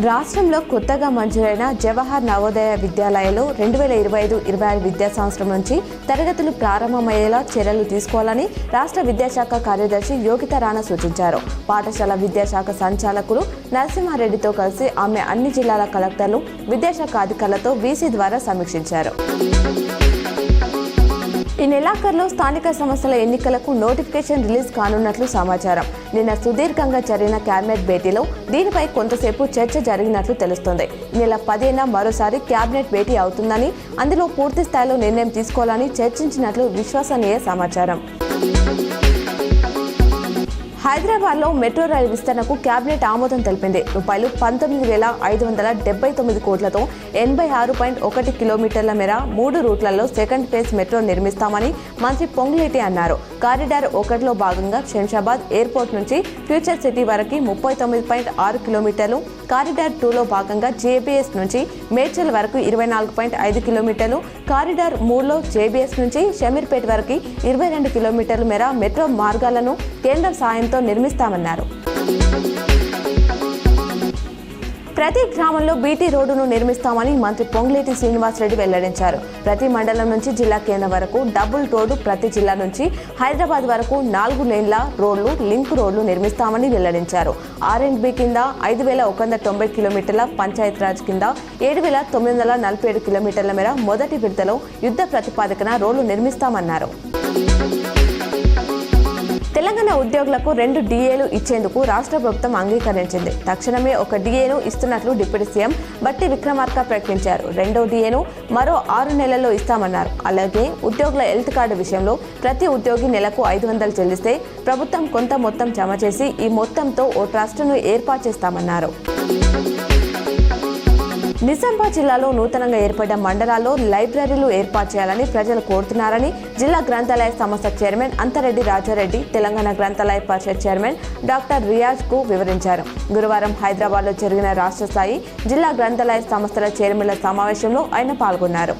రాష్ట్రంలో కొత్తగా మంజూరైన జవహర్ నవోదయ విద్యాలయాల్లో 2025-26 విద్యా సంవత్సరం నుంచి తరగతులు ప్రారంభమయ్యేలా చర్యలు తీసుకోవాలని రాష్ట్ర విద్యాశాఖ కార్యదర్శి యోగితా రాణా సూచించారు. పాఠశాల విద్యాశాఖ సంచాలకులు నరసింహారెడ్డితో కలిసి ఆమె అన్ని జిల్లాల కలెక్టర్లు, విద్యాశాఖ అధికారులతో వీసీ ద్వారా సమీక్షించారు. ఈ నెలాఖరులో స్థానిక సంస్థల ఎన్నికలకు నోటిఫికేషన్ రిలీజ్ కానున్నట్లు సమాచారం. నిన్న సుదీర్ఘంగా జరిగిన కేబినెట్ భేటీలో దీనిపై కొంతసేపు చర్చ జరిగినట్లు తెలుస్తోంది. ఈ నెల 10న మరోసారి కేబినెట్ భేటీ అవుతుందని, అందులో పూర్తి స్థాయిలో నిర్ణయం తీసుకోవాలని చర్చించినట్లు విశ్వసనీయ సమాచారం. హైదరాబాద్లో మెట్రో రైలు విస్తరణకు కేబినెట్ ఆమోదం తెలిపింది. రూపాయలు 19,579 కోట్లతో 86.1 కిలోమీటర్ల మేర 3 రూట్లలో సెకండ్ ఫేజ్ మెట్రో నిర్మిస్తామని మంత్రి పొంగులేటి అన్నారు. కారిడార్ 1లో భాగంగా శంషాబాద్ ఎయిర్పోర్ట్ నుంచి ఫ్యూచర్ సిటీ వరకు 39.6 కిలోమీటర్లు, కారిడార్ 2లో భాగంగా జేబీఎస్ నుంచి మేడ్చల్ వరకు 24.5 కిలోమీటర్లు, కారిడార్ 3లో జేబీఎస్ నుంచి షమీర్పేట వరకు 22 కిలోమీటర్ల మేర మెట్రో మార్గాలను కేంద్రం సాయంతో నిర్మిస్తామన్నారు. ప్రతి గ్రామంలో బీటీ రోడ్డును నిర్మిస్తామని మంత్రి పొంగులేటి శ్రీనివాసరెడ్డి వెల్లడించారు. ప్రతి మండలం నుంచి జిల్లా కేంద్రం వరకు డబుల్ రోడ్డు, ప్రతి జిల్లా నుంచి హైదరాబాద్ వరకు 4 లేన్ల రోడ్లు, లింక్ రోడ్లు నిర్మిస్తామని వెల్లడించారు. R&B కింద 5,190 కిలోమీటర్ల, పంచాయతీరాజ్ కింద 7,947 కిలోమీటర్ల మేర మొదటి విడతలో యుద్ధ ప్రతిపాదికన రోడ్లు నిర్మిస్తామన్నారు. తెలంగాణ ఉద్యోగులకు 2 DAలు ఇచ్చేందుకు రాష్ట్ర ప్రభుత్వం అంగీకరించింది. తక్షణమే ఒక DAను ఇస్తున్నట్లు డిప్యూటీ సీఎం బట్టి విక్రమార్క ప్రకటించారు. 2వ DAను మరో 6 నెలల్లో ఇస్తామన్నారు. అలాగే ఉద్యోగుల హెల్త్ కార్డు విషయంలో ప్రతి ఉద్యోగి నెలకు 500 చెల్లిస్తే ప్రభుత్వం కొంత మొత్తం జమ చేసి ఈ మొత్తంతో ఓ ట్రస్టును ఏర్పాటు చేస్తామన్నారు. నిజామాబాద్ జిల్లాలో నూతనంగా ఏర్పడ్డ మండలాల్లో లైబ్రరీలు ఏర్పాటు చేయాలని ప్రజలు కోరుతున్నారని జిల్లా గ్రంథాలయ సంస్థ చైర్మన్ అంతరెడ్డి రాజారెడ్డి తెలంగాణ గ్రంథాలయ పరిషత్ చైర్మన్ డాక్టర్ రియాజ్కు వివరించారు. గురువారం హైదరాబాద్లో జరిగిన రాష్ట్ర స్థాయి జిల్లా గ్రంథాలయ సంస్థల చైర్మన్ల సమావేశంలో ఆయన పాల్గొన్నారు.